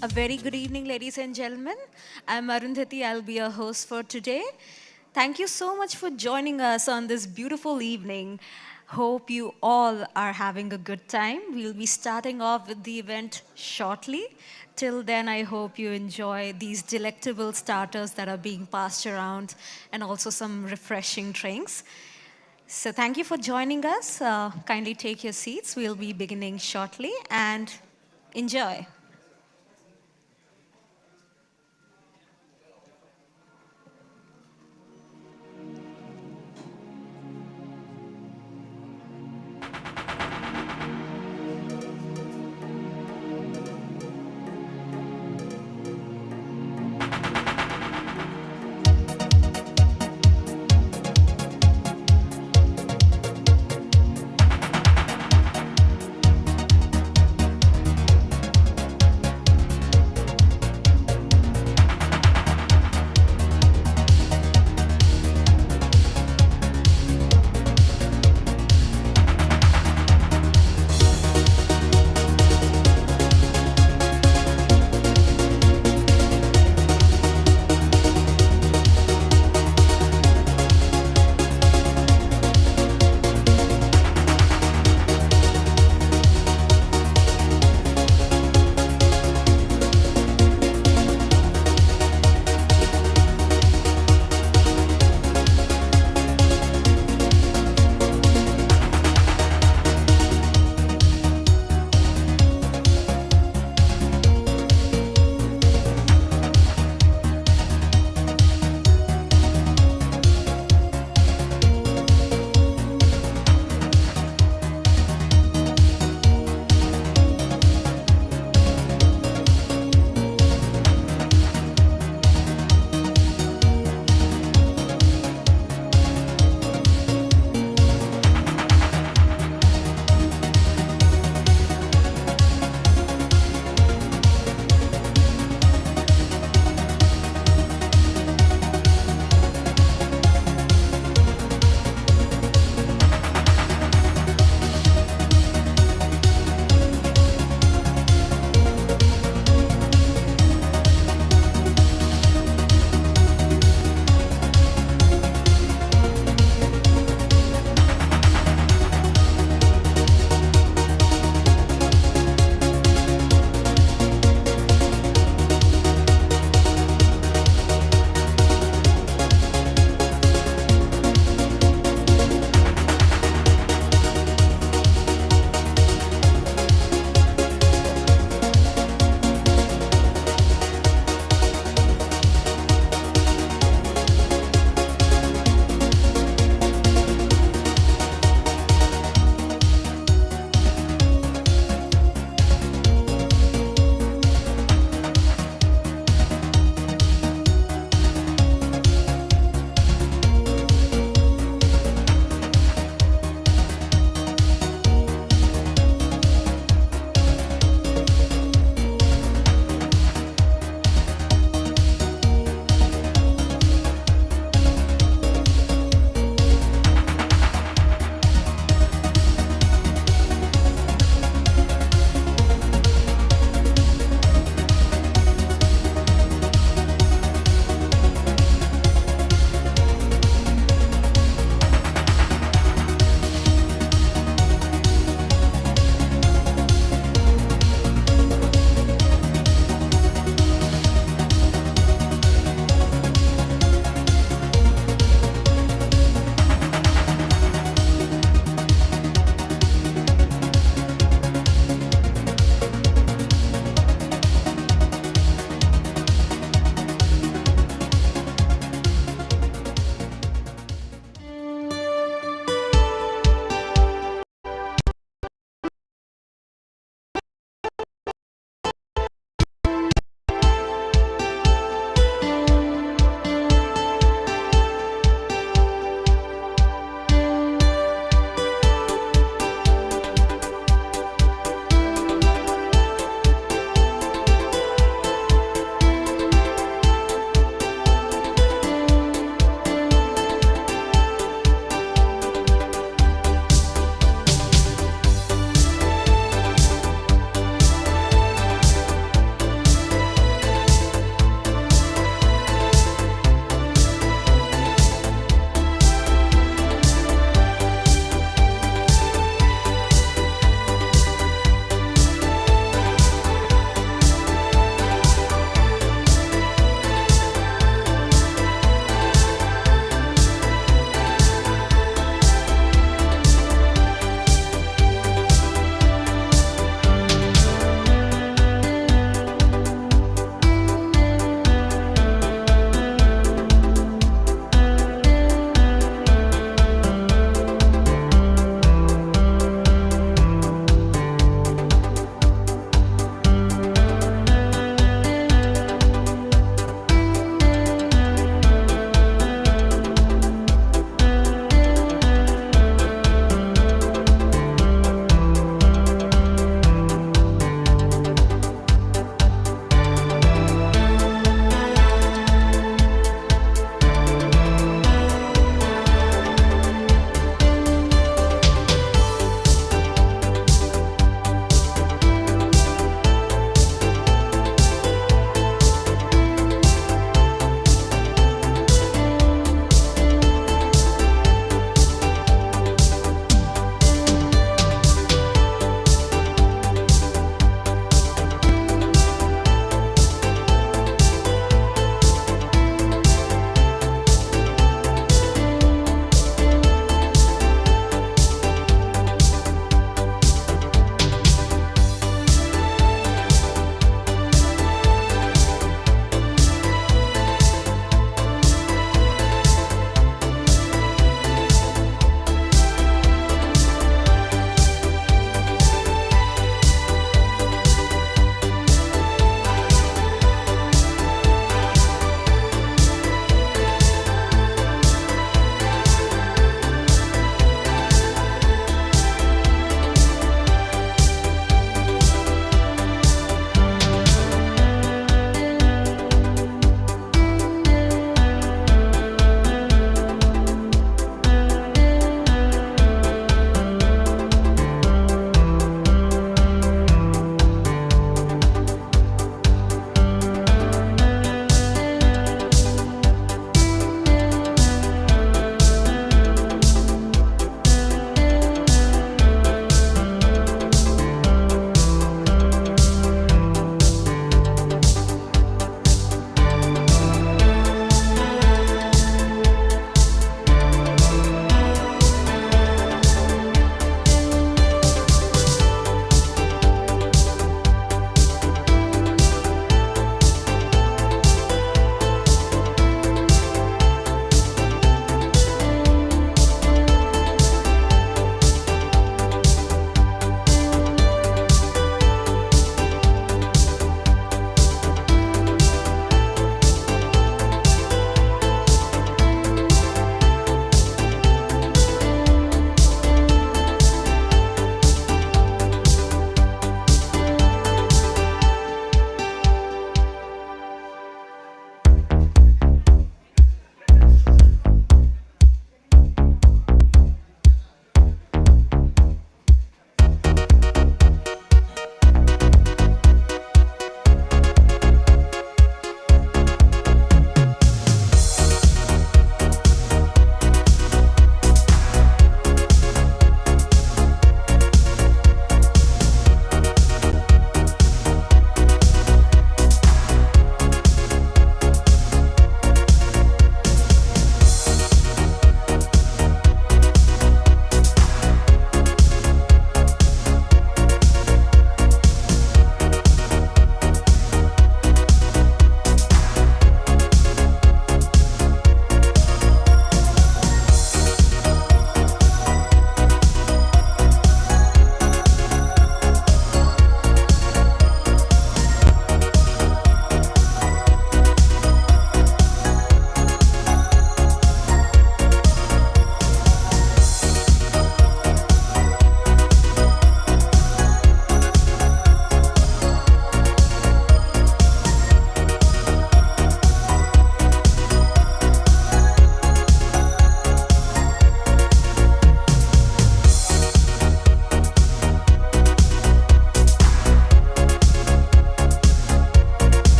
A very good evening, ladies and gentlemen. I'm Arundhati. I'll be your host for today. Thank you so much for joining us on this beautiful evening. Hope you all are having a good time. We'll be starting off with the event shortly. Till then, I hope you enjoy these delectable starters that are being passed around and also some refreshing drinks. So, thank you for joining us. Kindly take your seats. We'll be beginning shortly and enjoy.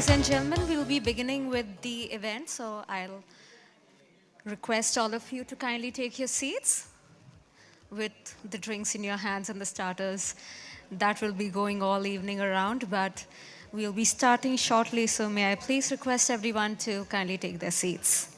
Ladies and gentlemen, we'll be beginning with the event, so I'll request all of you to kindly take your seats with the drinks in your hands and the starters. That will be going all evening around, but we'll be starting shortly, so may I please request everyone to kindly take their seats.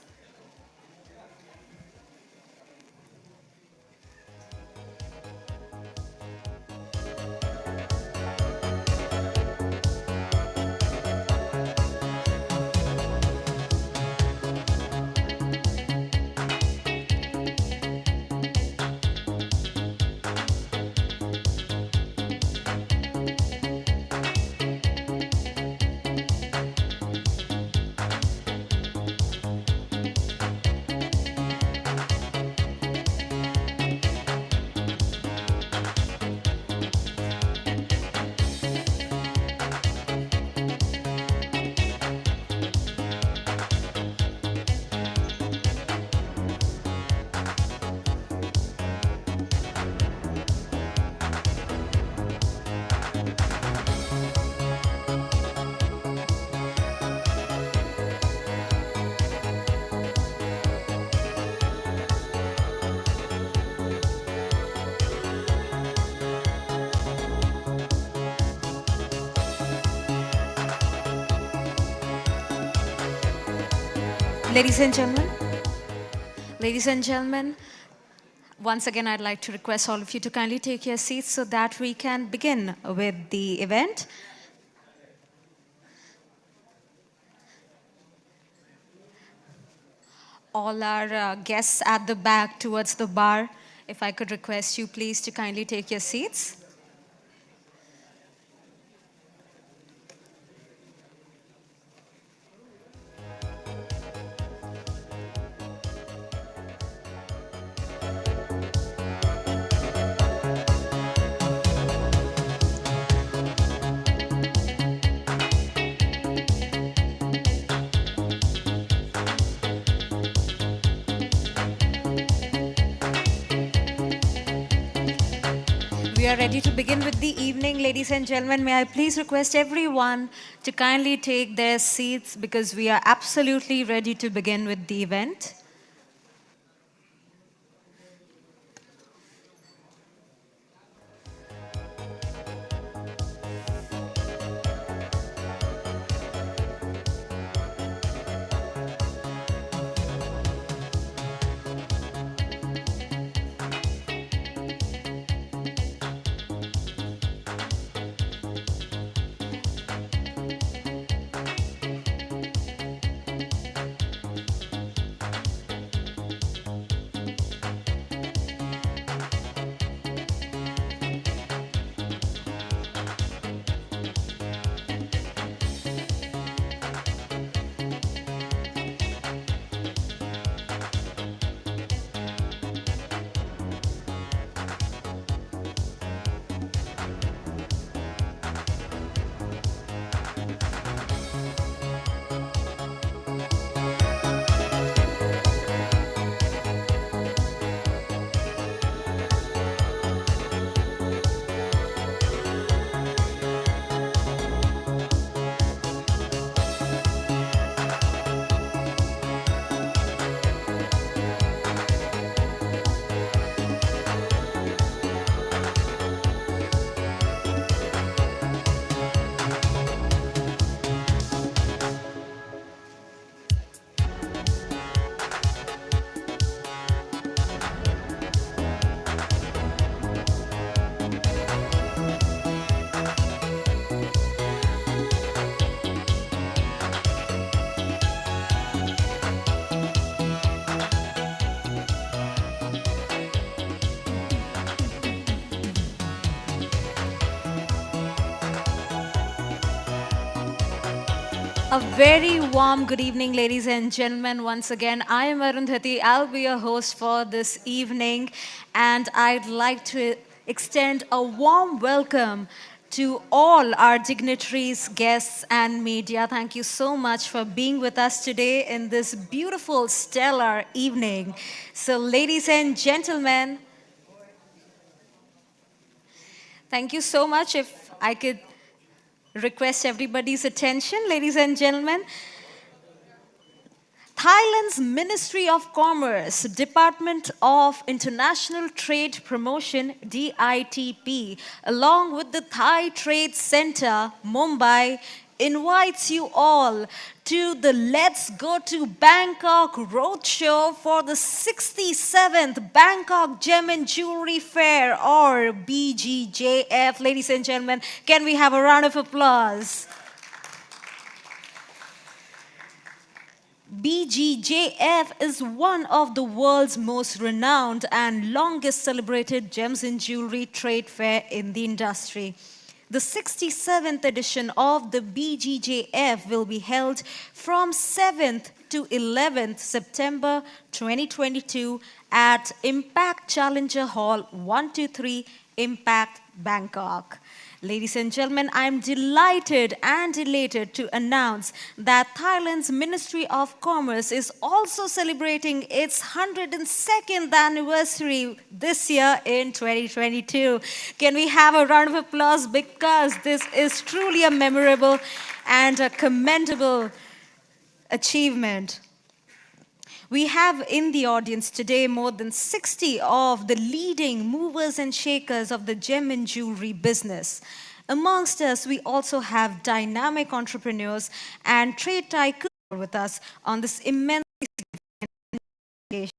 Ladies and gentlemen, ladies and gentlemen, once again, I'd like to request all of you to kindly take your seats so that we can begin with the event. All our guests at the back towards the bar, if I could request you please to kindly take your seats. We are ready to begin with the evening, ladies and gentlemen. May I please request everyone to kindly take their seats because we are absolutely ready to begin with the event. A very warm good evening, ladies and gentlemen. Once again, I am Arundhati. I'll be your host for this evening, and I'd like to extend a warm welcome to all our dignitaries, guests, and media. Thank you so much for being with us today in this beautiful, stellar evening. So, ladies and gentlemen, thank you so much. If I could request everybody's attention, ladies and gentlemen. Thailand's Ministry of Commerce, Department of International Trade Promotion, DITP, along with the Thai Trade Center, Mumbai, invites you all to the Let's Go to Bangkok Roadshow for the 67th Bangkok Gem and Jewelry Fair, or BGJF. Ladies and gentlemen, can we have a round of applause? BGJF is one of the world's most renowned and longest celebrated gems and jewelry trade fair in the industry. The 67th edition of the BGJF will be held from 7th to 11th September 2022 at Impact Challenger Hall 123, Impact, Bangkok. Ladies and gentlemen, I'm delighted and elated to announce that Thailand's Ministry of Commerce is also celebrating its 102nd anniversary this year in 2022. Can we have a round of applause, because this is truly a memorable and a commendable achievement. We have in the audience today more than 60 of the leading movers and shakers of the gem and jewelry business. Amongst us, we also have dynamic entrepreneurs and trade tycoons with us on this immense occasion.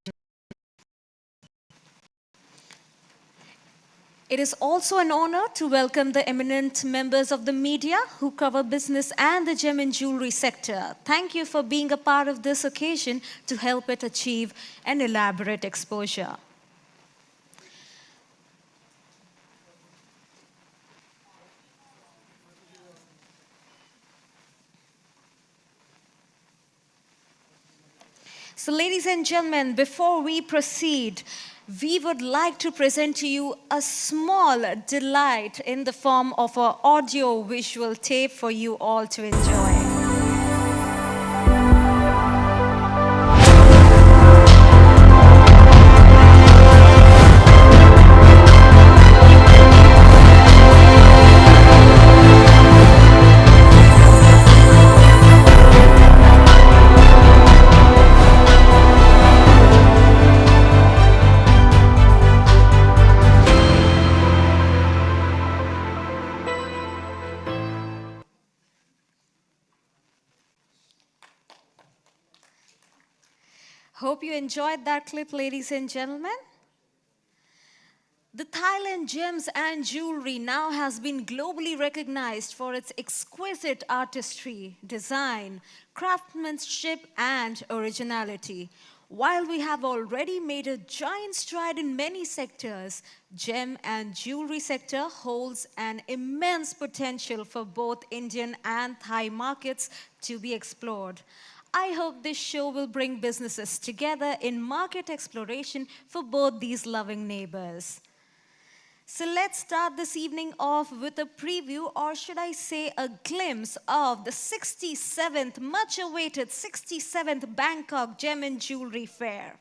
It is also an honor to welcome the eminent members of the media who cover business and the gem and jewelry sector. Thank you for being a part of this occasion to help it achieve an elaborate exposure. So, ladies and gentlemen, before we proceed, we would like to present to you a small delight in the form of an audio-visual tape for you all to enjoy. Hope you enjoyed that clip, ladies and gentlemen. The Thailand Gems and Jewelry now has been globally recognized for its exquisite artistry, design, craftsmanship, and originality. While we have already made a giant stride in many sectors, gem and jewelry sector holds an immense potential for both Indian and Thai markets to be explored. I hope this show will bring businesses together in market exploration for both these loving neighbors. So let's start this evening off with a preview, or should I say a glimpse of the 67th, much awaited 67th Bangkok Gem and Jewelry Fair.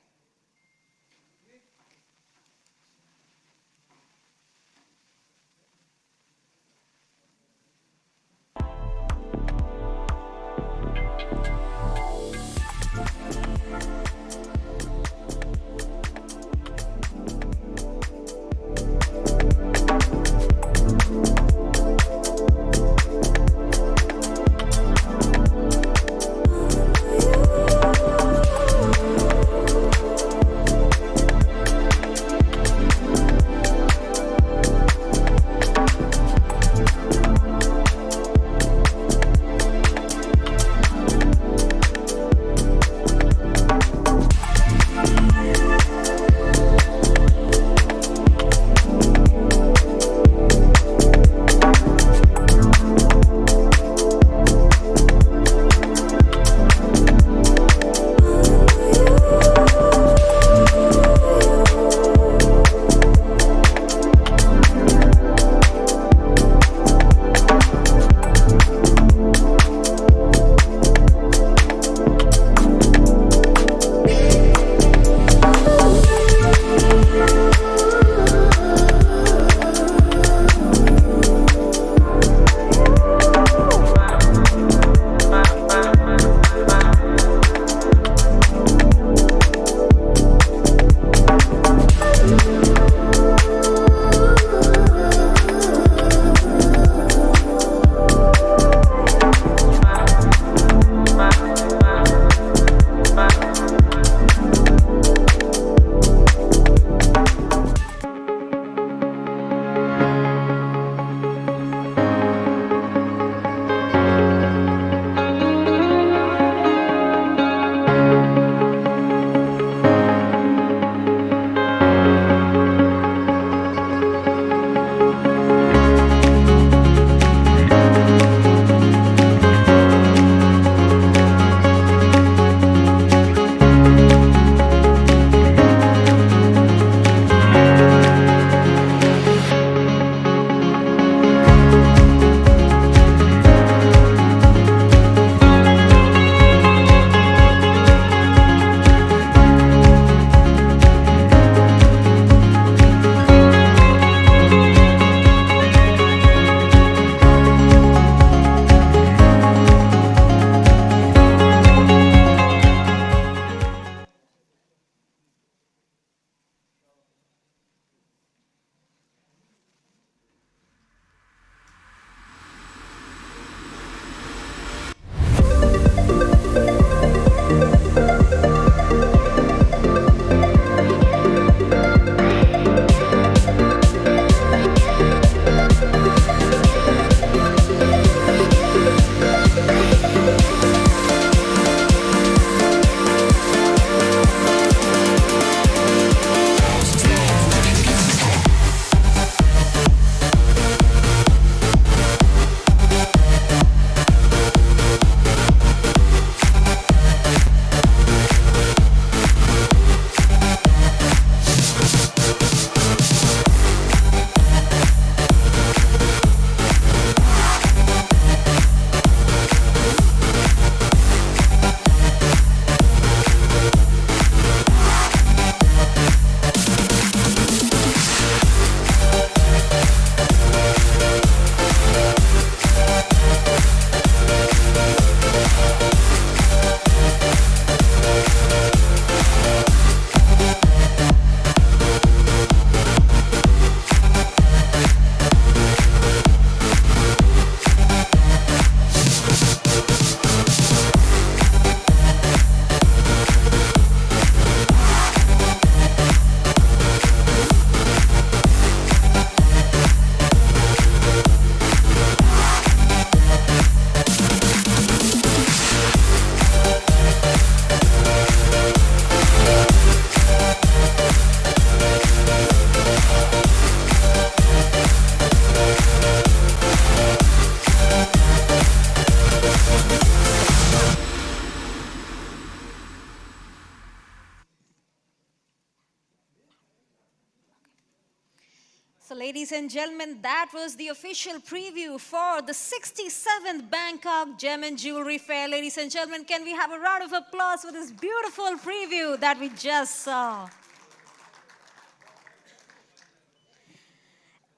Ladies and gentlemen, that was the official preview for the 67th Bangkok Gem and Jewelry Fair. Ladies and gentlemen, can we have a round of applause for this beautiful preview that we just saw?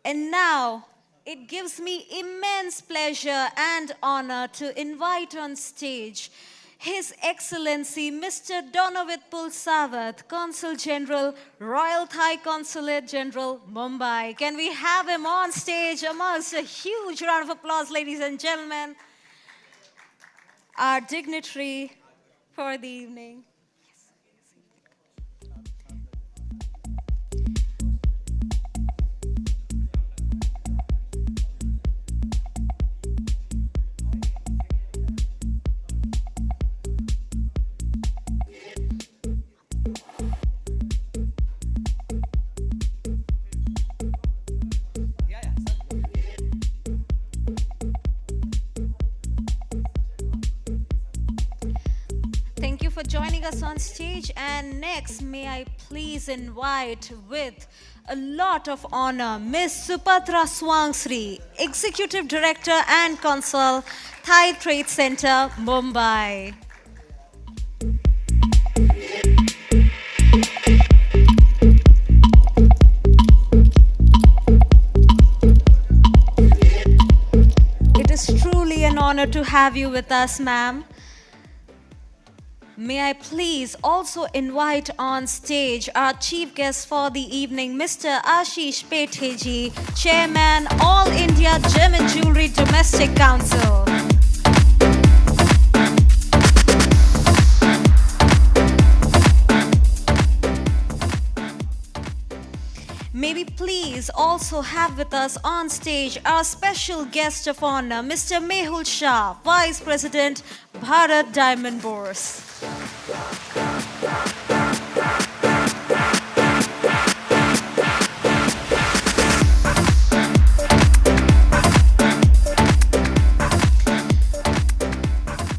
And now, it gives me immense pleasure and honor to invite on stage His Excellency Mr. Donavit Pulsawat, Consul General, Royal Thai Consulate General, Mumbai. Can we have him on stage amongst a huge round of applause, ladies and gentlemen? Our dignitary for the evening. Thank you for joining us on stage. And next, may I please invite with a lot of honor, Ms. Supatra Swangsri, Executive Director and Consul, Thai Trade Center, Mumbai. It is truly an honor to have you with us, ma'am. May I please also invite on stage our chief guest for the evening, Mr. Ashish Petheji, Chairman, All India Gem and Jewellery Domestic Council. May we please also have with us on stage our special guest of honor, Mr. Mehul Shah, Vice President, Bharat Diamond Bourse.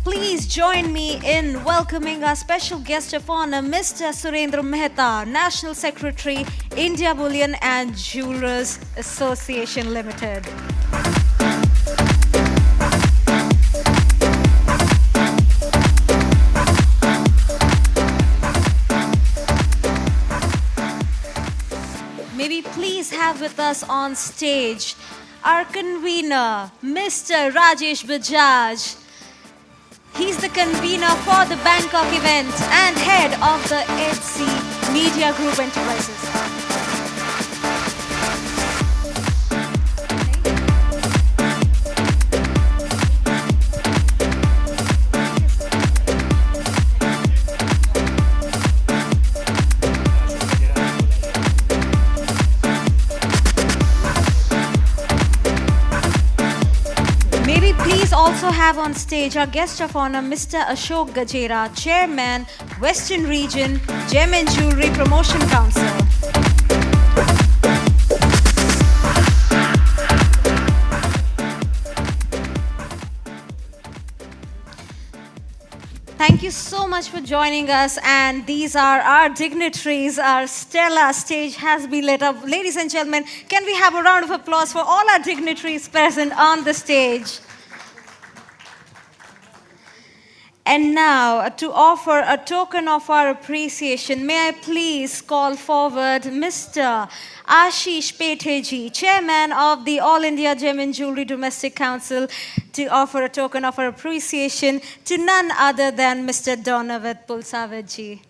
Please join me in welcoming our special guest of honor, Mr. Surendra Mehta, National Secretary, India Bullion and Jewelers Association Limited. May we please have with us on stage our convener, Mr. Rajesh Bajaj. He's the convener for the Bangkok event and head of the EDC Media Group Enterprises. Also have on stage our guest of honor, Mr. Ashok Gajera, Chairman, Western Region, Gem and Jewellery Promotion Council. Thank you so much for joining us, and these are our dignitaries. Our stellar stage has been lit up. Ladies and gentlemen, can we have a round of applause for all our dignitaries present on the stage? And now, to offer a token of our appreciation, may I please call forward Mr. Ashish Petheji, Chairman of the All India Gem and Jewellery Domestic Council, to offer a token of our appreciation to none other than Mr. Donavit Pulsawat ji.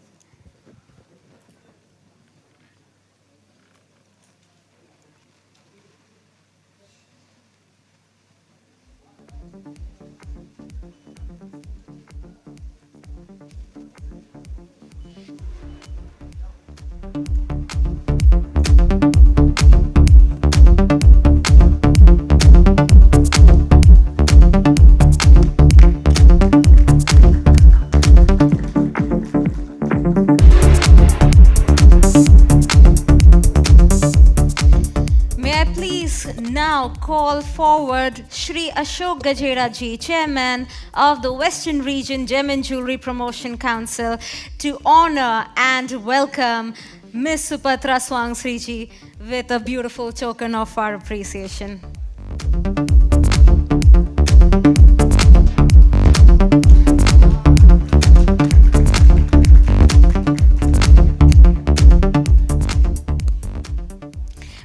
Now call forward Shri Ashok Gajera ji, Chairman of the Western Region Gem and Jewellery Promotion Council, to honor and welcome Miss Supatra Swangsriji with a beautiful token of our appreciation.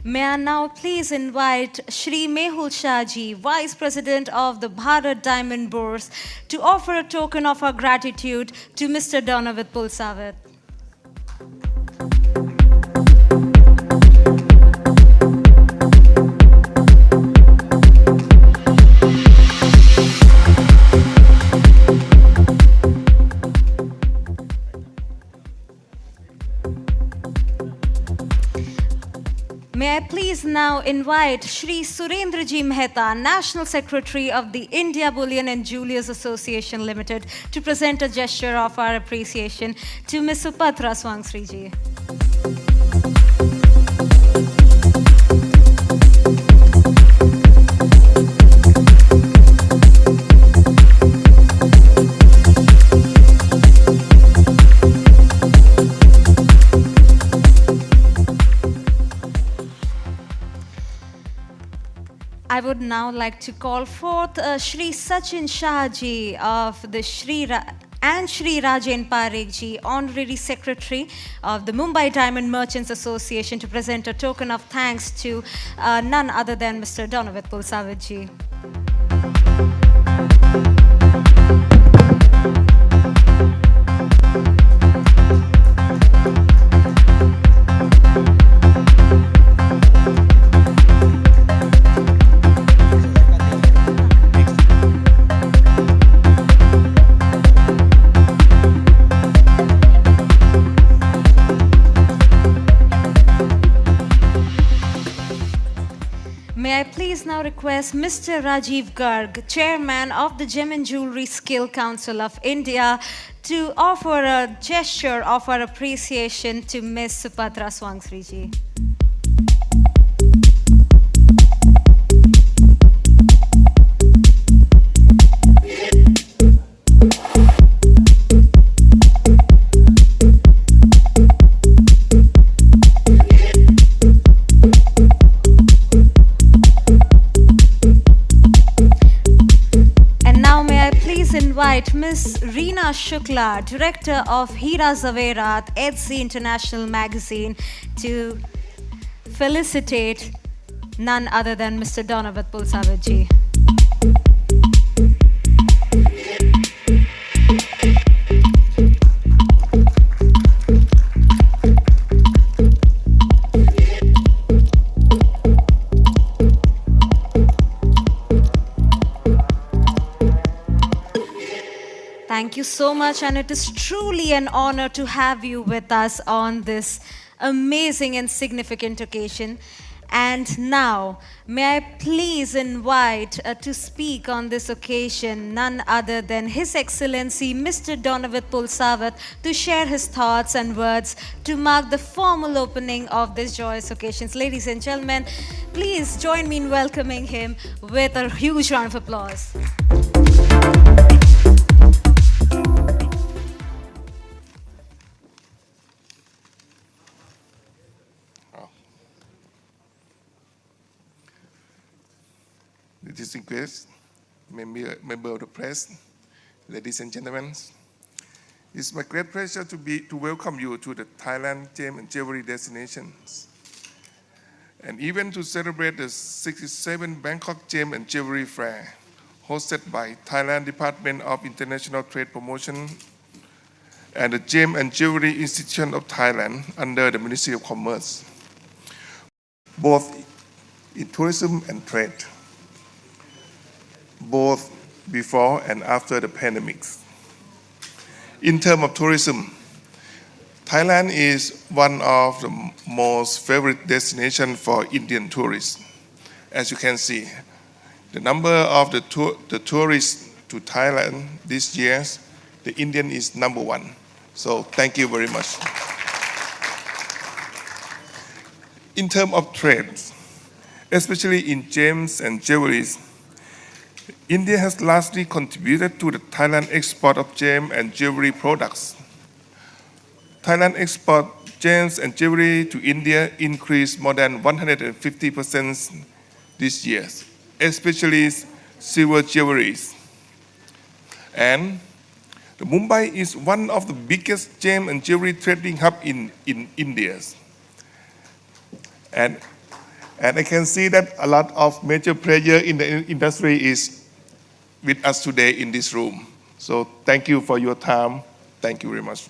May I now please invite Shri Mehul Shahji, Vice President of the Bharat Diamond Bourse, to offer a token of our gratitude to Mr. Donavat Pulsawat. May I please now invite Shri Surendraji Mehta, National Secretary of the India Bullion and Jewelers Association Limited, to present a gesture of our appreciation to Ms. Supatra Swangsriji. I would now like to call forth Shri Sachin Shahji of the Shri Rajen Parekh ji, Honorary Secretary of the Mumbai Diamond Merchants Association, to present a token of thanks to none other than Mr. Donavat Pulsawat ji. May I please now request Mr. Rajiv Garg, Chairman of the Gem and Jewellery Skill Council of India, to offer a gesture of our appreciation to Ms. Supatra Swangsriji. Invite Ms. Reena Shukla, Director of Hira Zaverat, EDSI International Magazine, to felicitate none other than Mr. Donavat Pulsawat ji. Thank you so much, and it is truly an honor to have you with us on this amazing and significant occasion. And now, may I please invite to speak on this occasion none other than His Excellency Mr. Donavat Pulsawat, to share his thoughts and words to mark the formal opening of this joyous occasion. Ladies and gentlemen, please join me in welcoming him with a huge round of applause. Distinguished member of the press, ladies and gentlemen, it's my great pleasure to welcome you to the Thailand Gem and Jewelry Destinations, an event to celebrate the 67th Bangkok Gem and Jewelry Fair, hosted by Thailand Department of International Trade Promotion and the Gem and Jewelry Institution of Thailand under the Ministry of Commerce, both in tourism and trade, both before and after the pandemics. In terms of tourism, Thailand is one of the most favorite destinations for Indian tourists. As you can see, the number of the tourists to Thailand this year, the Indian is number one. So thank you very much. In terms of trade, especially in gems and jewelries, India has largely contributed to the Thailand export of gem and jewelry products. Thailand export gems and jewelry to India increased more than 150% this year, especially silver jewelries. And the Mumbai is one of the biggest gem and jewelry trading hub in India. And I can see that a lot of major players in the industry is with us today in this room. So thank you for your time. Thank you very much.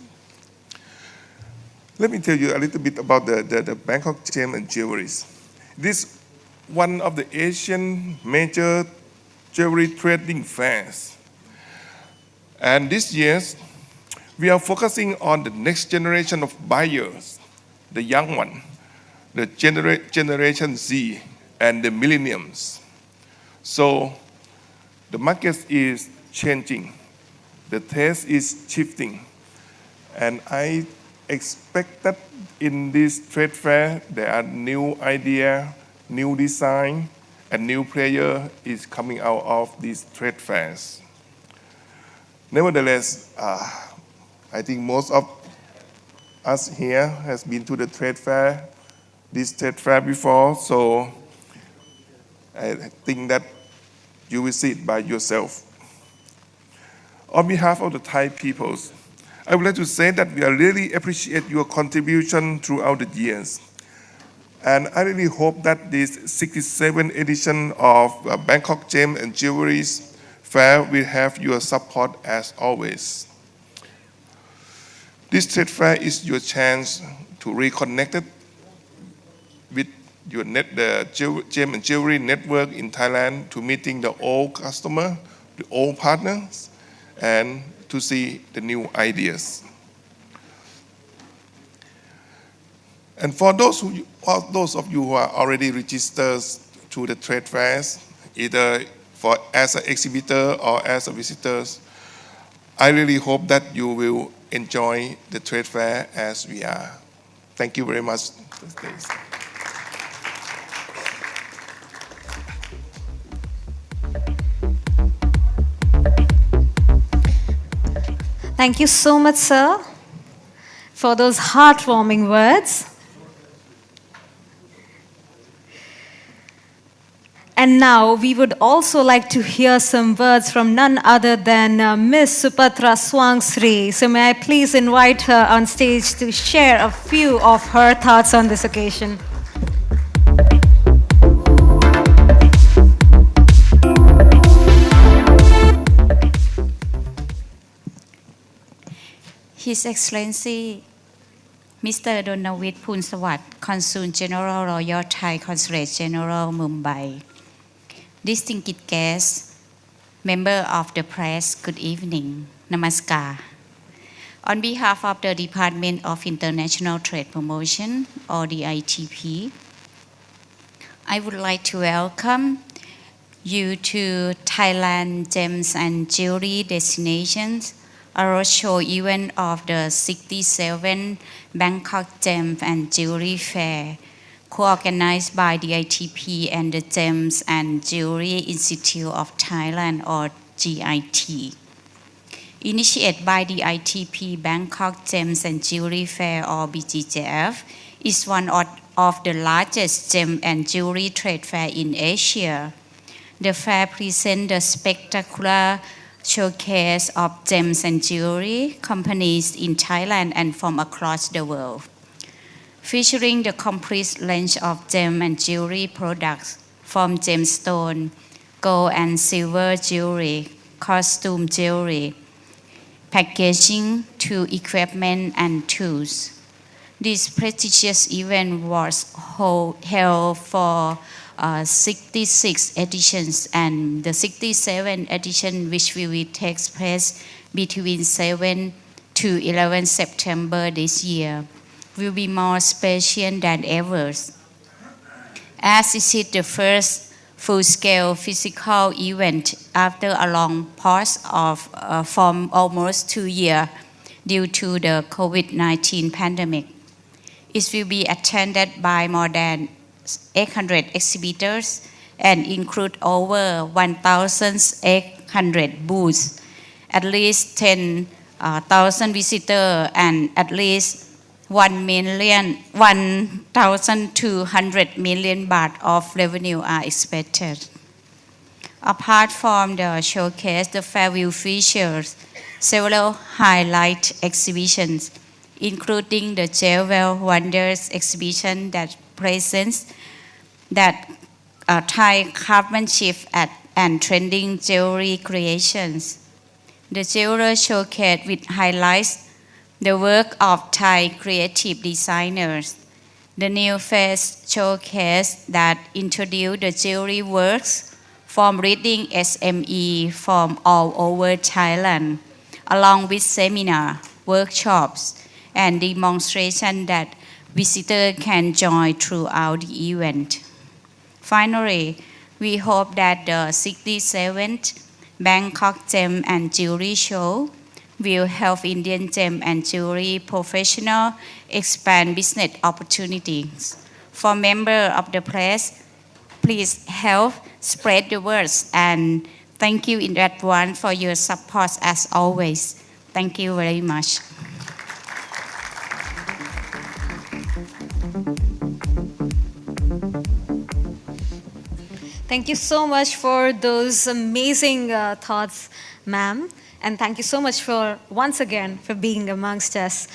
Let me tell you a little bit about the Bangkok gem and jewelries. This one of the Asian major jewelry trading fairs. And this year, we are focusing on the next generation of buyers, the young one, the Generation Z and the millennials. So the market is changing. The taste is shifting. And I expect that in this trade fair, there are new idea, new design, and new player is coming out of these trade fairs. Nevertheless, I think most of us here has been to the trade fair, this trade fair before, so I think that you will see it by yourself. On behalf of the Thai peoples, I would like to say that we really appreciate your contribution throughout the years. And I really hope that this 67th edition of Bangkok Gem and Jewelries Fair will have your support as always. This trade fair is your chance to reconnect it with the gem and jewelry network in Thailand, to meeting the old customer, the old partners, and to see the new ideas. And for those of you who are already registered to the trade fairs, either as an exhibitor or as a visitor, I really hope that you will enjoy the trade fair as we are. Thank you very much. Thank you so much, sir, for those heartwarming words. And now we would also like to hear some words from none other than Miss Supatra Swangsri. So may I please invite her on stage to share a few of her thoughts on this occasion. His Excellency Mr. Donawit Punsawat, Consul General Royal Thai Consulate General Mumbai. Distinguished guests, member of the press, good evening. Namaskar. On behalf of the Department of International Trade Promotion, or the ITP, I would like to welcome you to Thailand Gems and Jewelry Destinations, a roadshow event of the 67th Bangkok Gem and Jewelry Fair, co-organized by the ITP and the Gems and Jewelry Institute of Thailand, or GIT. Initiated by the ITP, Bangkok Gems and Jewelry Fair, or BGJF, is one of the largest gem and jewelry trade fair in Asia. The fair presents the spectacular showcase of gems and jewelry companies in Thailand and from across the world, featuring the complete range of gem and jewelry products from gemstone, gold and silver jewelry, costume jewelry, packaging to equipment and tools. This prestigious event was held for 66 editions, and the 67th edition, which will take place between 7 to 11 September this year, will be more special than ever, as it is the first full-scale physical event after a long pause from almost 2 years due to the COVID-19 pandemic. It will be attended by more than 800 exhibitors and include over 1,800 booths, at least 10,000 visitors, and at least 1,200 million baht of revenue are expected. Apart from the showcase, the fair will feature several highlight exhibitions, including the Jewel Wonders exhibition that presents Thai craftsmanship and trending jewelry creations. The Jeweler Showcase, which highlights the work of Thai creative designers. The New Face Showcase that introduced the jewelry works from leading SME from all over Thailand, along with seminar, workshops, and demonstration that visitors can join throughout the event. Finally, we hope that the 67th Bangkok Gem and Jewelry Show will help Indian gem and jewelry professionals expand business opportunities. For members of the press, please help spread the words, and thank you in advance for your support as always. Thank you very much. Thank you so much for those amazing thoughts, ma'am. And thank you so much once again for being amongst us.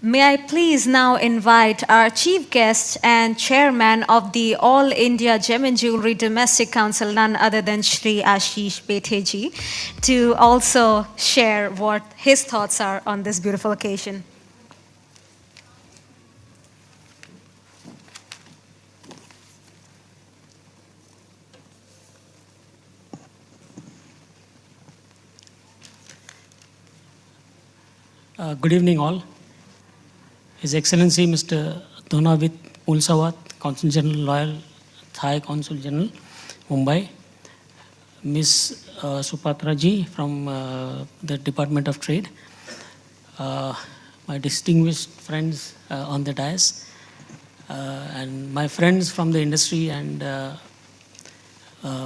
May I please now invite our chief guest and chairman of the All India Gem and Jewelry Domestic Council, none other than Shri Ashish Betheji, to also share what his thoughts are on this beautiful occasion. Good evening, all. His Excellency Mr. Donawit Pulsawat, Consul General, Royal Thai Consul General, Mumbai. Ms. Supatra Ji from the Department of Trade. My distinguished friends on the dais, and my friends from the industry and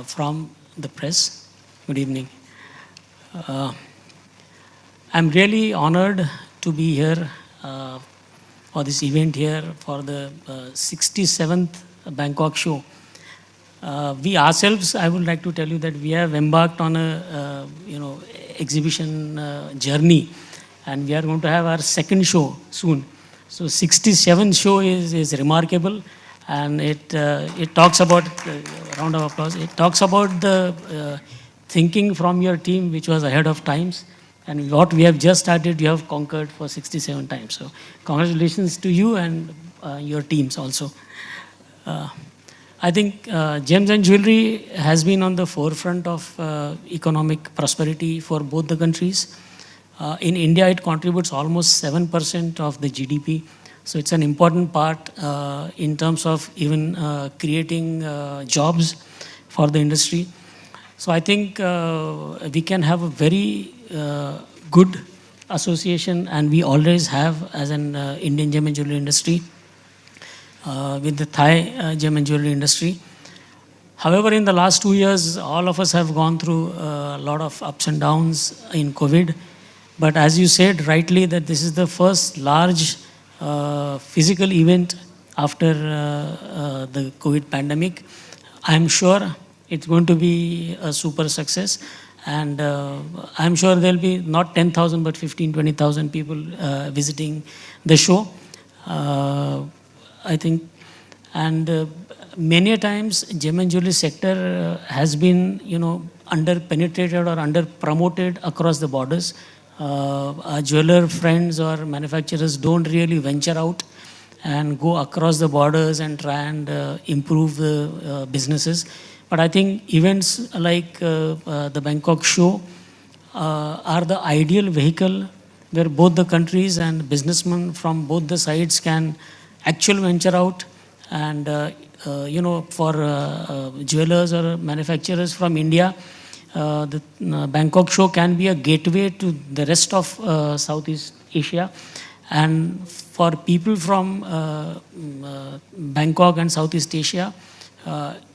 from the press. Good evening. I'm really honored to be here for this event here for the 67th Bangkok show. We ourselves, I would like to tell you that we have embarked on a exhibition journey, and we are going to have our second show soon. So 67th show is remarkable, and it talks about round of applause. It talks about the thinking from your team, which was ahead of times. And what we have just started, you have conquered for 67 times. So congratulations to you and your teams also. I think gems and jewelry has been on the forefront of economic prosperity for both the countries. In India, it contributes almost 7% of the GDP. So it's an important part in terms of even creating jobs for the industry. So I think we can have a very good association, and we always have as an Indian gem and jewelry industry with the Thai gem and jewelry industry. However, in the last 2 years, all of us have gone through a lot of ups and downs in COVID. But as you said rightly, that this is the first large physical event after the COVID pandemic. I'm sure it's going to be a super success. And I'm sure there'll be not 10,000 but 15,000, 20,000 people visiting the show. I think, and many times gem and jewelry sector has been, under penetrated or under promoted across the borders. Our jeweler friends or manufacturers don't really venture out and go across the borders and try and improve the businesses. But I think events like the Bangkok show are the ideal vehicle where both the countries and businessmen from both the sides can actually venture out. And, for jewelers or manufacturers from India, the Bangkok show can be a gateway to the rest of Southeast Asia. And for people from Bangkok and Southeast Asia,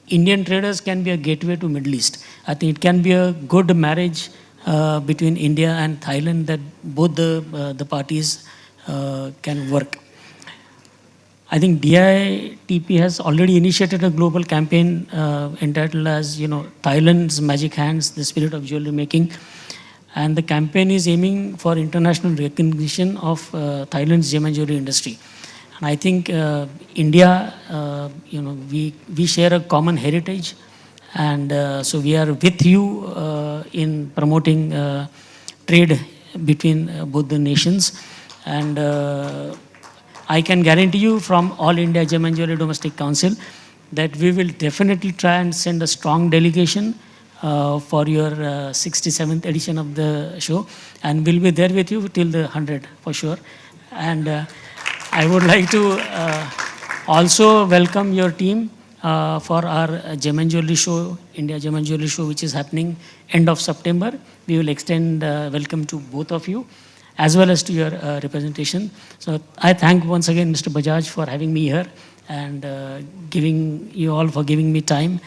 Indian traders can be a gateway to Middle East. I think it can be a good marriage between India and Thailand, that both the parties can work. I think DITP has already initiated a global campaign entitled as, Thailand's Magic Hands, the Spirit of Jewelry Making. And the campaign is aiming for international recognition of Thailand's gem and jewelry industry. And I think India, we share a common heritage. And so we are with you in promoting trade between both the nations. And I can guarantee you from All India Gem and Jewelry Domestic Council that we will definitely try and send a strong delegation for your 67th edition of the show, and we'll be there with you till the 100 for sure. And I would like to also welcome your team for our Gem and Jewelry show, India Gem and Jewelry show, which is happening end of September. We will extend welcome to both of you, as well as to your representation. So I thank once again Mr. Bajaj for having me here and giving you all for giving me time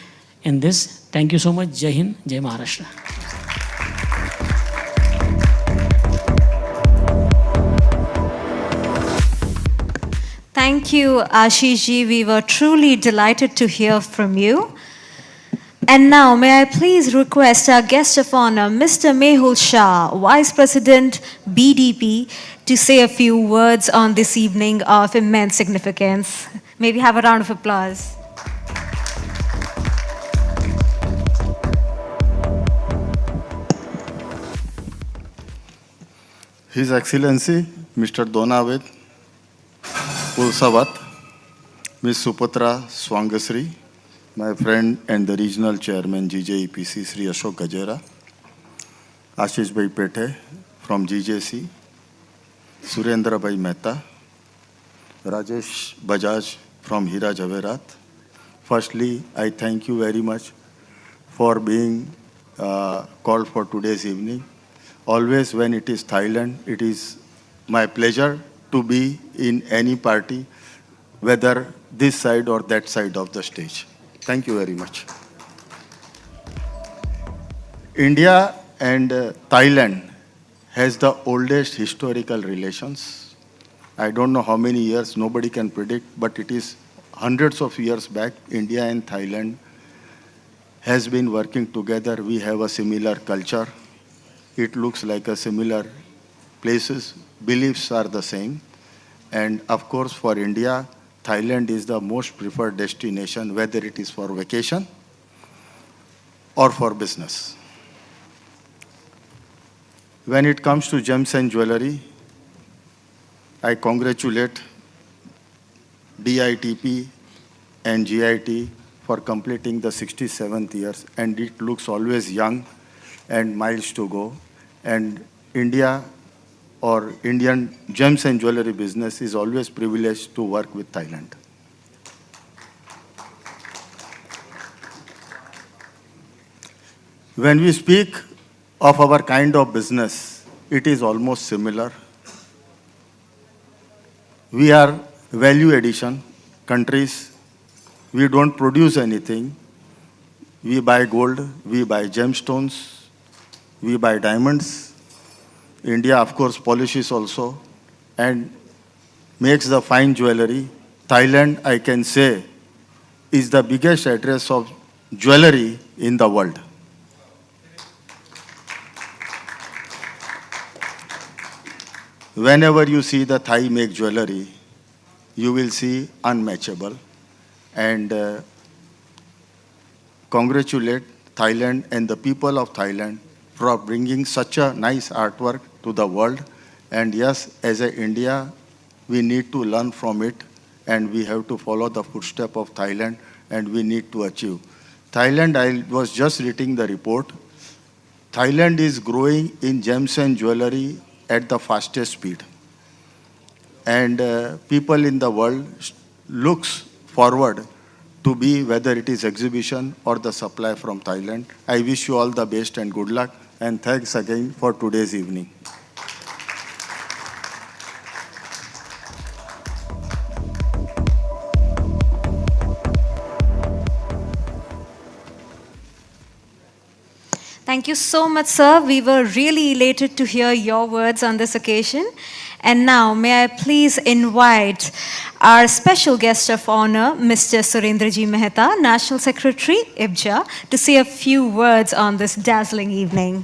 in this. Thank you so much. Jai Hind, Jai Maharashtra. Thank you, Ashish ji. We were truly delighted to hear from you. And now, may I please request our guest of honor, Mr. Mehul Shah, Vice President, BDP, to say a few words on this evening of immense significance. Maybe have a round of applause. His Excellency, Mr. Donawit Pulsawat, Ms. Supatra Swangasri, my friend and the Regional Chairman, GJEPC, Sri Ashok Gajera, Ashish Bhai Pethe from GJC, Surendra Bhai Mehta, Rajesh Bajaj from Hira Javerat. Firstly, I thank you very much for being called for today's evening. Always when it is Thailand, it is my pleasure to be in any party, whether this side or that side of the stage. Thank you very much. India and Thailand has the oldest historical relations. I don't know how many years, nobody can predict, but it is hundreds of years back, India and Thailand has been working together. We have a similar culture. It looks like a similar places. Beliefs are the same. And of course, for India, Thailand is the most preferred destination, whether it is for vacation or for business. When it comes to gems and jewelry, I congratulate DITP and GIT for completing the 67th years, and it looks always young and miles to go. And India or Indian gems and jewelry business is always privileged to work with Thailand. When we speak of our kind of business, it is almost similar. We are value addition countries. We don't produce anything. We buy gold, we buy gemstones, we buy diamonds. India, of course, polishes also and makes the fine jewelry. Thailand, I can say, is the biggest address of jewelry in the world. Whenever you see the Thai make jewelry, you will see unmatchable. And congratulate Thailand and the people of Thailand for bringing such a nice artwork to the world. And yes, as a India, we need to learn from it, and we have to follow the footsteps of Thailand, and we need to achieve. Thailand, I was just reading the report. Thailand is growing in gems and jewelry at the fastest speed. And people in the world looks forward to be, whether it is exhibition or the supply from Thailand. I wish you all the best and good luck, and thanks again for today's evening. Thank you so much, sir. We were really elated to hear your words on this occasion. And now, may I please invite our special guest of honor, Mr. Surendraji Mehta, National Secretary, IBJA, to say a few words on this dazzling evening.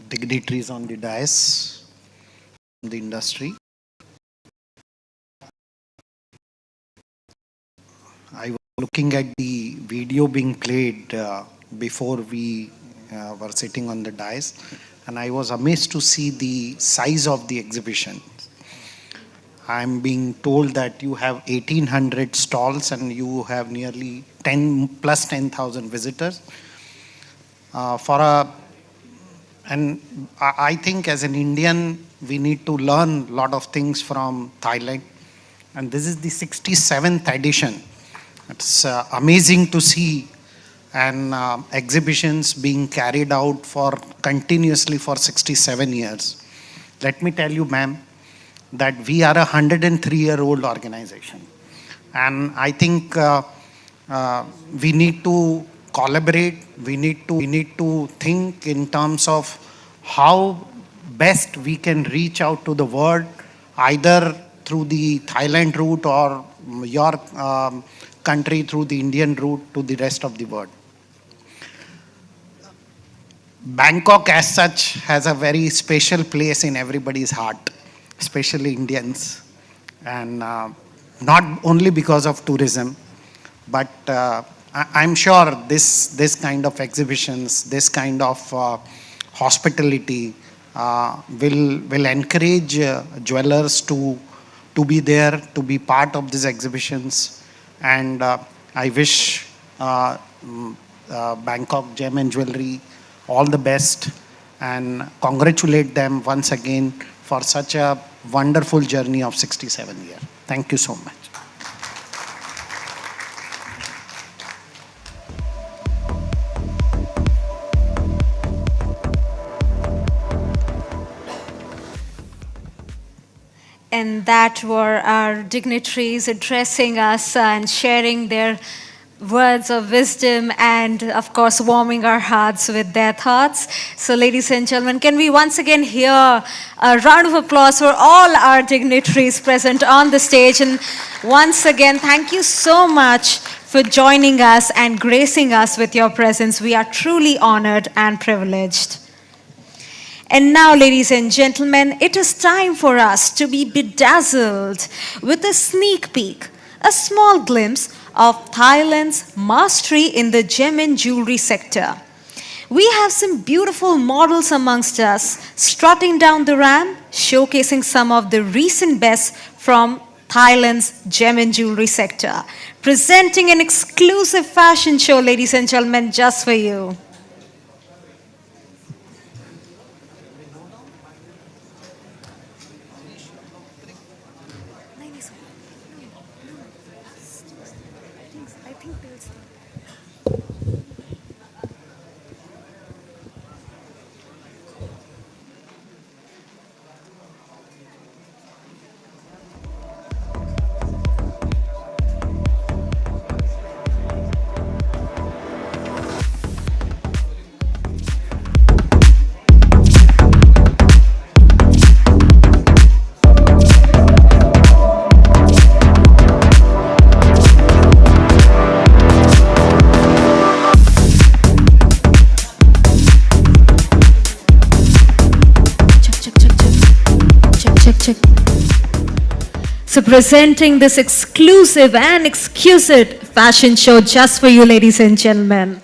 Dignitaries on the dais, the industry. I was looking at the video being played before we were sitting on the dais, and I was amazed to see the size of the exhibition. I'm being told that you have 1,800 stalls and you have nearly 10,000 visitors. And I think as an Indian, we need to learn a lot of things from Thailand. And this is the 67th edition. It's amazing to see and exhibitions being carried out for continuously for 67 years. Let me tell you, ma'am, that we are a 103-year-old organization. And I think we need to collaborate. We need to think in terms of how best we can reach out to the world, either through the Thailand route or your country through the Indian route to the rest of the world. Bangkok as such has a very special place in everybody's heart, especially Indians, and not only because of tourism, but I'm sure this kind of exhibitions, this kind of hospitality will encourage jewelers to be there, to be part of these exhibitions. And I wish Bangkok Gem and Jewellery all the best and congratulate them once again for such a wonderful journey of 67 years. Thank you so much. And that were our dignitaries addressing us and sharing their words of wisdom and, of course, warming our hearts with their thoughts. So, ladies and gentlemen, can we once again hear a round of applause for all our dignitaries present on the stage? And once again, thank you so much for joining us and gracing us with your presence. We are truly honored and privileged. And now, ladies and gentlemen, it is time for us to be bedazzled with a sneak peek, a small glimpse of Thailand's mastery in the gem and jewelry sector. We have some beautiful models amongst us, strutting down the ramp, showcasing some of the recent bests from Thailand's gem and jewelry sector, presenting an exclusive fashion show, ladies and gentlemen, just for you. So presenting this exclusive and exquisite fashion show just for you, ladies and gentlemen.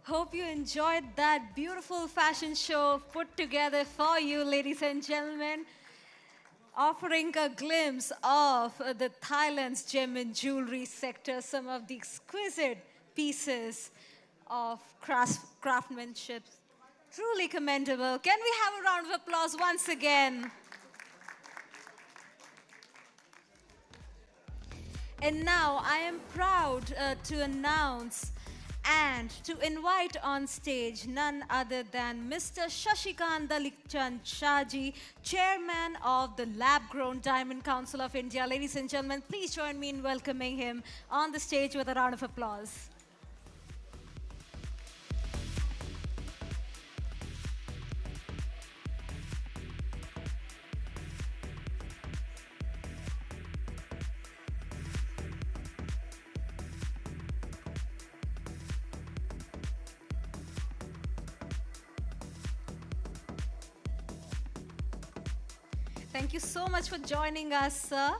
Hope you enjoyed that beautiful fashion show put together for you, ladies and gentlemen, offering a glimpse of the Thailand's gem and jewelry sector, some of the exquisite pieces of craftsmanship. Truly commendable. Can we have a round of applause once again? And now I am proud to announce and to invite on stage none other than Mr. Shashikant Dalikchand Shahji, Chairman of the Lab Grown Diamond Council of India. Ladies and gentlemen, please join me in welcoming him on the stage with a round of applause. Thank you so much for joining us, sir.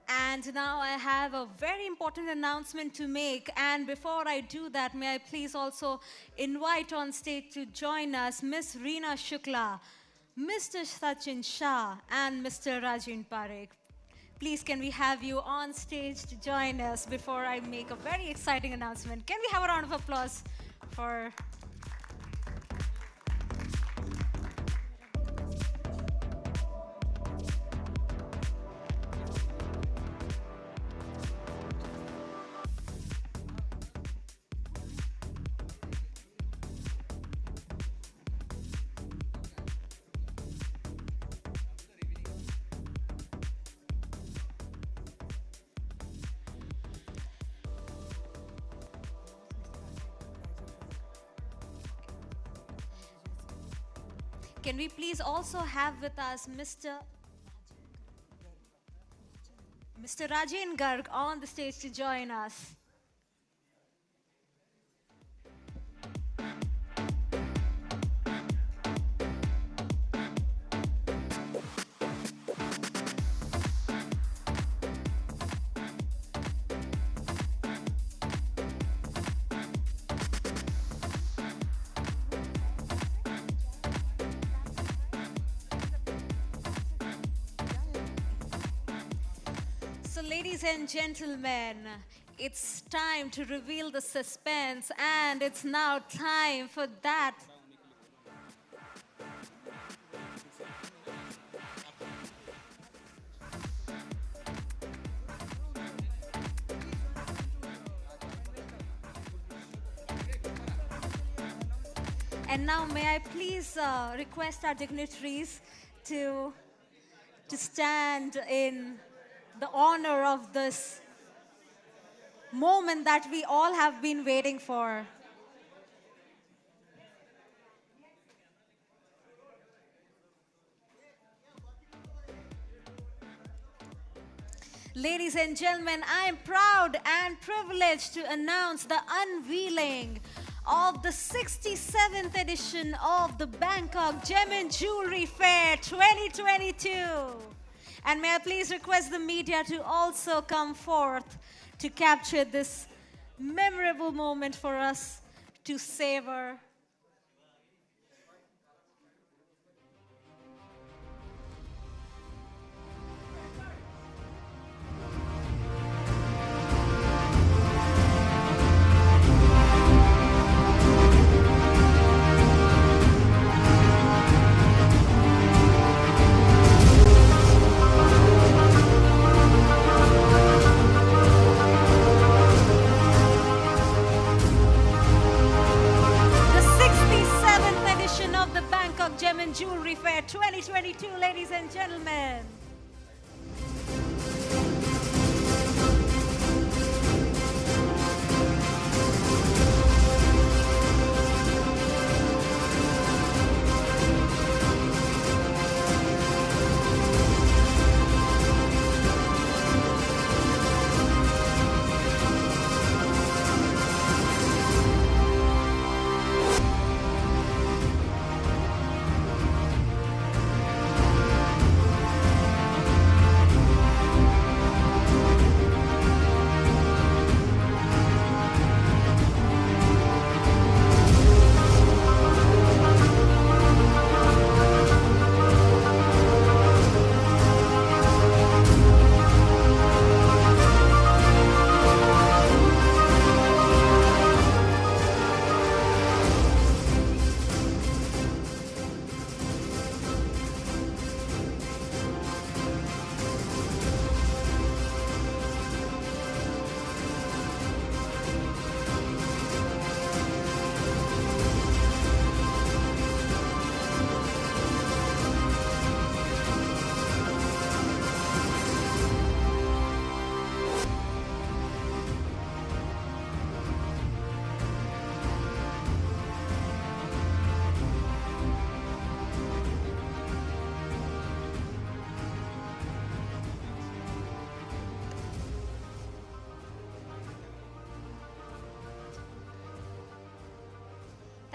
And now I have a very important announcement to make. And before I do that, may I please also invite on stage to join us Ms. Reena Shukla, Mr. Sachin Shah, and Mr. Rajin Parekh. Please, can we have you on stage to join us before I make a very exciting announcement? Can we have a round of applause for... Can we please also have with us Mr. Rajin Garg on the stage to join us. So, ladies and gentlemen, it's time to reveal the suspense, and it's now time for that. And now, may I please request our dignitaries to stand in the honor of this moment that we all have been waiting for. Ladies and gentlemen, I am proud and privileged to announce the unveiling of the 67th edition of the Bangkok Gem and Jewellery Fair 2022. And may I please request the media to also come forth to capture this memorable moment for us to savor. Gem and Jewellery Fair 2022, ladies and gentlemen.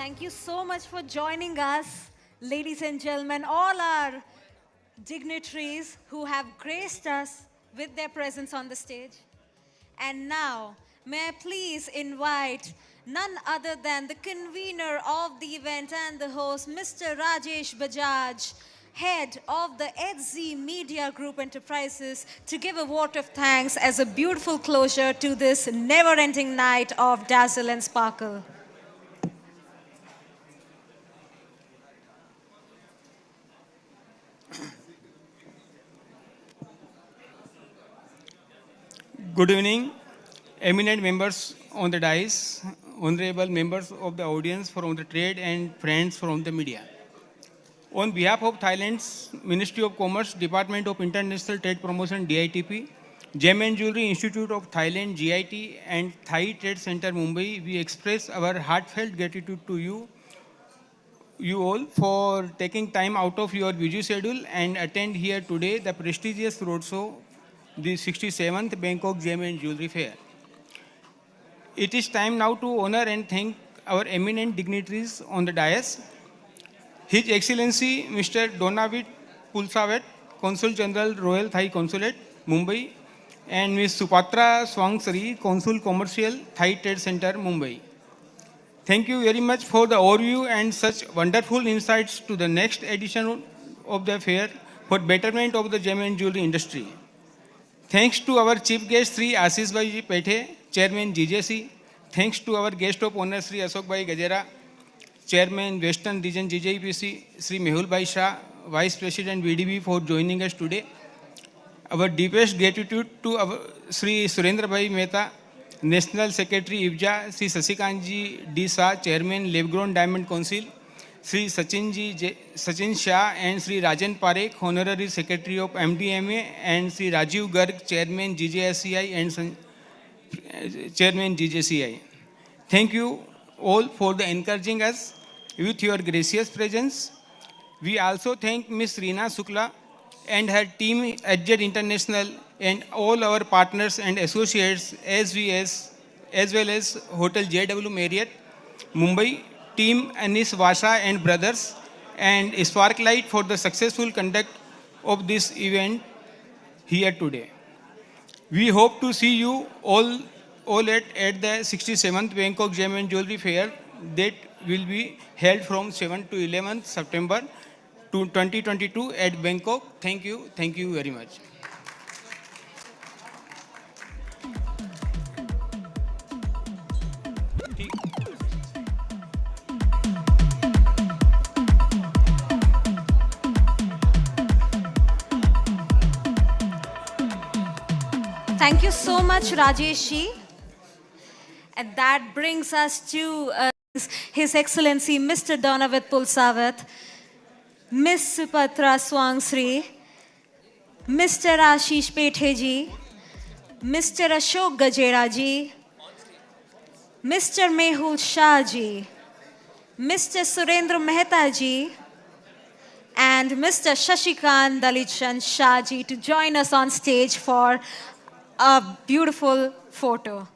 Thank you so much for joining us, ladies and gentlemen, all our dignitaries who have graced us with their presence on the stage. And now, may I please invite none other than the convener of the event and the host, Mr. Rajesh Bajaj, head of the HZ Media Group Enterprises, to give a vote of thanks as a beautiful closure to this never-ending night of dazzle and sparkle. Good evening, eminent members on the dais, honorable members of the audience from the trade and friends from the media. On behalf of Thailand's Ministry of Commerce, Department of International Trade Promotion DITP, Gem and Jewellery Institute of Thailand GIT and Thai Trade Center Mumbai, we express our heartfelt gratitude to you all for taking time out of your busy schedule and attend here today the prestigious roadshow, the 67th Bangkok Gem and Jewellery Fair. It is time now to honor and thank our eminent dignitaries on the dais. His Excellency Mr. Donavit Pulsawat, Consul General Royal Thai Consulate, Mumbai, and Ms. Supatra Swangsari, Consul Commercial Thai Trade Center, Mumbai. Thank you very much for the overview and such wonderful insights to the next edition of the fair for betterment of the gem and jewelry industry. Thanks to our chief guest Sri Ashish Bhai Pethe, Chairman GJC. Thanks to our guest of honor Sri Ashok Bhai Gajera, Chairman Western Region GJPC, Sri Mehul Bhai Shah, Vice President VDB for joining us today. Our deepest gratitude to our Sri Surendra Bhai Mehta, National Secretary IFJA, Sri Sasikanji D. Shah, Chairman Lab-Grown Diamond Council, Sri Sachin Shah and Sri Rajan Parekh, Honorary Secretary of MDMA, and Sri Rajiv Garg, Chairman GJSCI and Chairman GJCI. Thank you all for the encouraging us with your gracious presence. We also thank Ms. Reena Sukla and her team at Jet International and all our partners and associates as well as Hotel JW Marriott, Mumbai, Team Anis Vasha and Brothers, and Sparklight for the successful conduct of this event here today. We hope to see you all at the 67th Bangkok Gem and Jewellery Fair that will be held from 7th to 11th September 2022 at Bangkok. Thank you very much. Thank you so much, Rajesh Ji. And that brings us to His Excellency Mr. Donavit Pulsawat, Ms. Supatra Swangsri, Mr. Ashish Pethe Ji, Mr. Ashok Gajera Ji, Mr. Mehul Shah Ji, Mr. Surendra Mehta Ji, and Mr. Shashikant Dalitchan Shah Ji to join us on stage for a beautiful photo.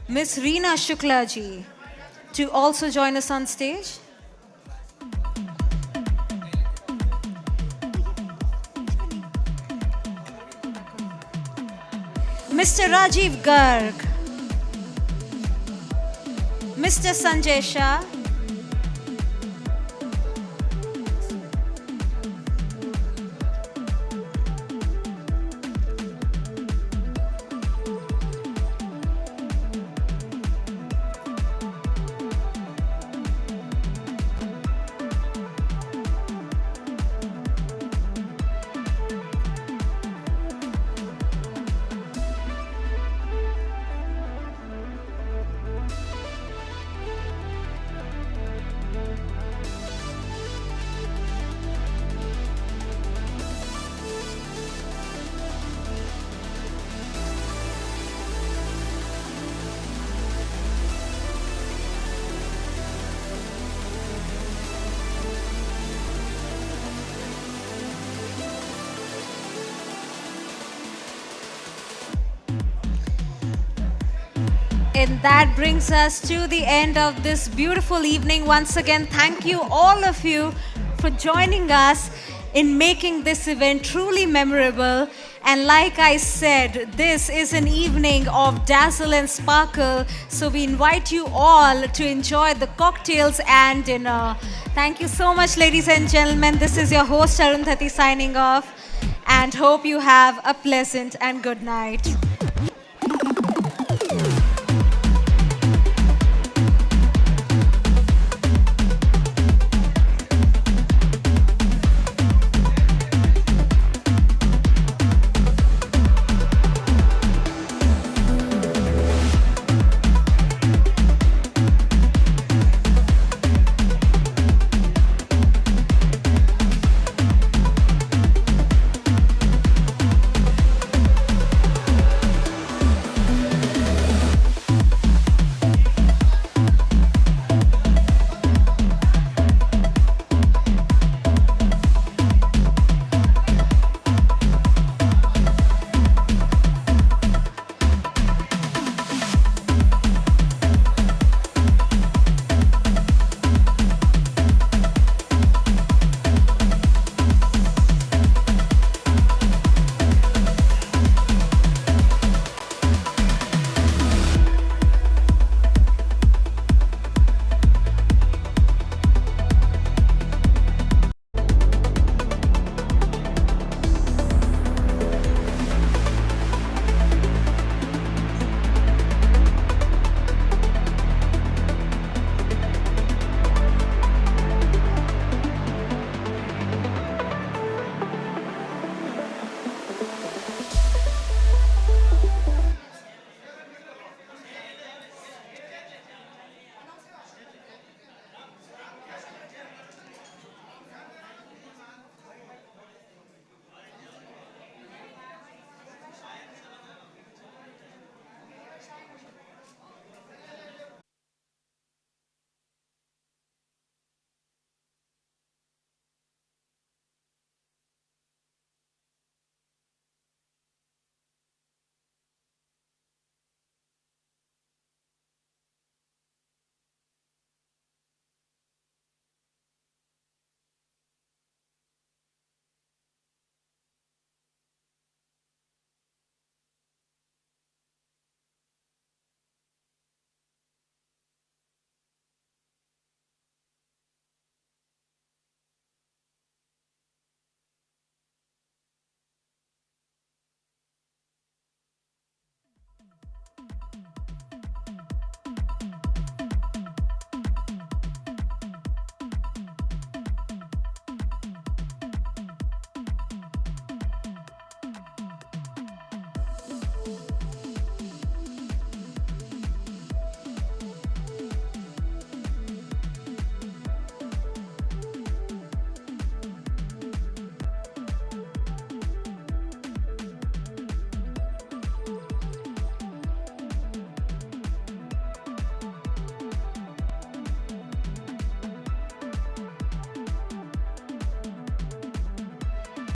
Ms. Reena Shukla Ji to also join us on stage. Mr. Rajiv Garg, Mr. Sanjay Shah, And that brings us to the end of this beautiful evening. Once again, thank you, all of you, for joining us in making this event truly memorable. And like I said, this is an evening of dazzle and sparkle. So we invite you all to enjoy the cocktails and dinner. Thank you so much, ladies and gentlemen. This is your host, Arundhati, signing off. And hope you have a pleasant and good night.